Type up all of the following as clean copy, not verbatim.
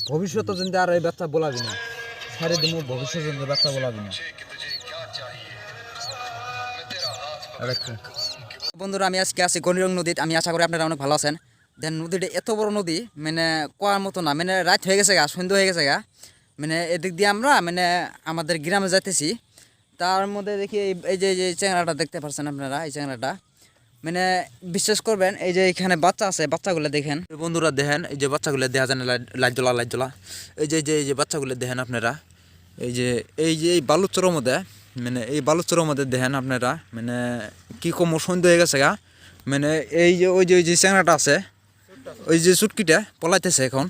ভবিষ্যৎ যদি আর এই বাচ্চা বলাবি না সারে দিমু ভবিষ্যৎ যদি বাচ্চা বলাবি না। বন্ধুরা আমি আজকে আছি গণিরং নদীতে। আমি আশা করি আপনারা অনেক ভালো আছেন। দেন নদীটা এত বড় নদী মানে কোয়ার মতো না, মানে রাত হয়ে গেছে গা, সন্ধ্যা হয়ে গেছে গা। মানে এদিক দিয়ে আমরা মানে আমাদের গ্রামে যাইতেছি। তার মধ্যে দেখি এই যে চ্যাংড়াটা দেখতে পাচ্ছেন আপনারা, এই চ্যাংড়াটা মানে বিশ্বাস করবেন এই যে এখানে বাচ্চা আছে, বাচ্চাগুলো দেখেন বন্ধুরা, দেখেন এই যে বাচ্চাগুলো দেখা যায় না, লাইট জ্বলা এই যে বাচ্চাগুলো দেখেন আপনারা। এই বালুচরের মধ্যে মানে এই বালুচরের মধ্যে দেখেন আপনারা মানে কি কম সন্ধ্যা হয়ে গেছে গা। মানে ওই যে চ্যাংড়াটা আছে, ওই যে চুটকিটা পলাইতেছে এখন।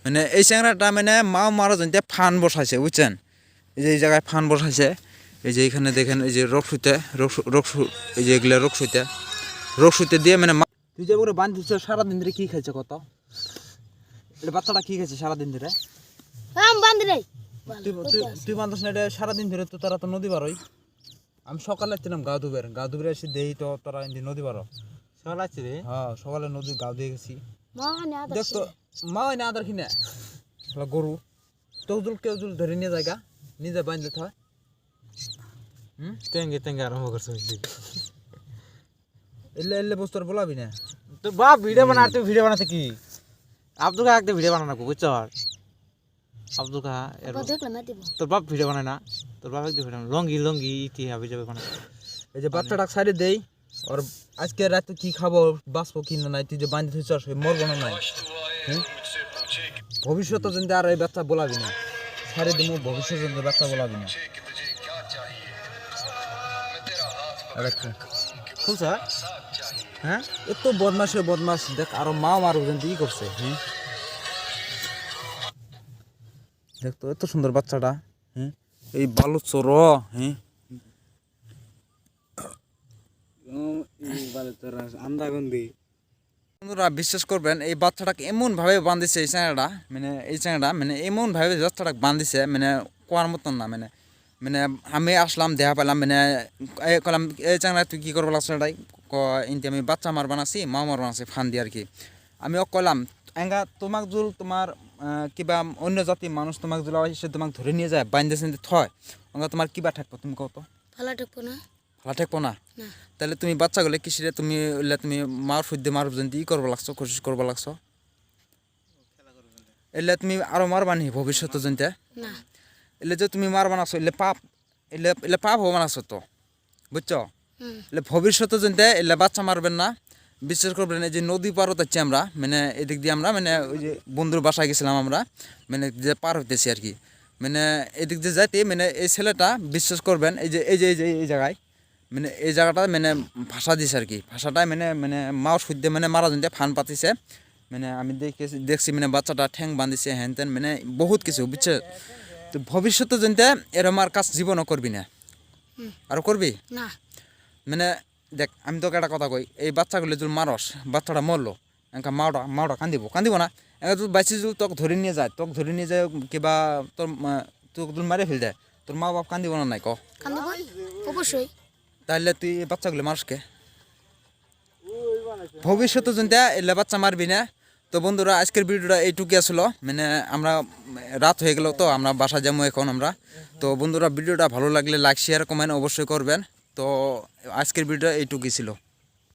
মানে এই চ্যাংড়াটা মানে মা মারা জনতে ফান বসাইছে বুঝছেন। এই যে এই জায়গায় ফান বসাইছে। এই যে এখানে দেখেন এই যে এই যে এগুলো রোগ শুইতে দিয়ে মানে তুই যে করে বান্ধ দিচ্ছ সারাদিন ধরে কি খাইছে কত? এটা বাচ্চাটা কি খাইছে সারাদিন ধরে? তুই বান্ধস না এটা সারাদিন ধরে? তো তারা তো নদী পারই। আমি সকালে ছিলাম গা ধুবে এসে দেই তো তারা নদী পারো। সকালে আসছি রে? হ্যাঁ সকালে নদী গাও দিয়ে গেছি। দেখতো মা হয় না আদার কিনে গরু তজুল কেউজুল ধরে নিয়ে যায় গা, নিজে বাঁধলে হয়। টেঙ্গে আরম্ভ করছে এলে বস্তু আর বলাবি না। তোর বাপ ভিডিও বানা, তুই ভিডিও বানাতে কি আব্দুল কাহা একটা ভিডিও বানানো বুঝছ? আব্দুল কাহা তোর বাপ ভিডিও বানায় না? তোর বাপ একটু ভিডিও লঙ্গি ইতি ভিডিও বানায়। এই যে বাচ্চাটা সাইডে দেই ওর আজকে রাতে কি খাবো বাঁচবো কি না নাই, তুই যে বাঁধি থইছ মরবো না নাই। ভবিষ্যৎ যদি আর এই বাচ্চা বলাবি না সাইডে দিমু ভবিষ্যৎ যদি বাচ্চা বলাবি না। খুলছ? হ্যাঁ এত বদমাস দেখ, আরো মা মারু যেন ই করছে। দেখ তো এত সুন্দর বাচ্চাটা। এই বালু চোর। বন্ধুরা বিশ্বাস করবেন এই বাচ্চাটাকে এমন ভাবে বাঁধিছে এই চ্যাংড়াটা, মানে এমন ভাবে বাচ্চাটাকে বাঁধিছে মানে কোয়ার মতন না। মানে মানে আমি আসলাম দেখা পেলাম মানে কলাম এই চ্যাংড়া তুই কী করবো লাগছে এটাই ইনতে আমি বাচ্চা মার বানাচ্ছি, মা মার বানাচ্ছি ফান দিয়ে আর কি। আমি কলাম এঙ্গা তোমাক জুল তোমার কিবা অন্য জাতির মানুষ তোমাক জুল সে তোমাক ধরে নিয়ে যায় বাইন্দে চিনতে থয় অঙ্গা তোমার কিবা ঠাকবো তুমি কত? ভালো ঠেকবো না। তাহলে তুমি বাচ্চাগুলো কিসিরে তুমি মার ফুদ্দে মার যদি ই করবো লাগছো, কোশিশ করবো লাগছো। এলে তুমি আরো মারবা নি ভবিষ্যৎ জনতে? এলে যে তুমি মারবা নাছো এলে পাপ, এলে পাপ হবা নাছো তো বুঝছো। এলে ভবিষ্যৎ জনতে এলে বাচ্চা মারবেন না। বিশ্বাস করবেন এই যে নদী পার হতেছি আমরা, মানে এদিক দিয়ে আমরা মানে ওই যে বন্ধুর বাসায় গেছিলাম আমরা, মানে যে পার হতেছি আর কি। মানে এদিক দিয়ে যাইতে মানে এই ছেলেটা বিশ্বাস করবেন এই জায়গায় মানে এই জায়গাটা মানে ভাষা দিছে আর কি। ভাষাটাই মানে মাও শুদ্ধে মানে মারা জনতে ফান পাতিছে। মানে আমি দেখছি মানে বাচ্চাটা ঠ্যাং বাঁধিছে হ্যান ত্যান মানে বহুত কিছু বুঝছে। তো ভবিষ্যতে জনতে এরম আর কাজ জীবনও করবি না, আর করবি না। মানে দেখ আমি তোকে একটা কথা কই, এই বাচ্চাগুলো যদি মারস বাচ্চাটা মরলো একা মাওটা কান্দিব না। একা তুই বাইসি যদি তোকে ধরে নিয়ে যায় কিবা তোকে মারে ফেল দেয়, তোর মা বাপ কান্দিব না নাই ক? অবশ্যই। তাহলে তুই এই বাচ্চাগুলো মানুষকে ভবিষ্যতে যদি এলে বাচ্চা মারবি না। তো বন্ধুরা আজকের ভিডিওটা এইটুকুই আসলো, মানে আমরা রাত হয়ে গেল তো আমরা বাসা যাবো এখন আমরা। তো বন্ধুরা ভিডিওটা ভালো লাগলে লাইক শেয়ার কমেন্ট অবশ্যই করবেন। তো আজকের ভিডিওটা এইটুকুই ছিল।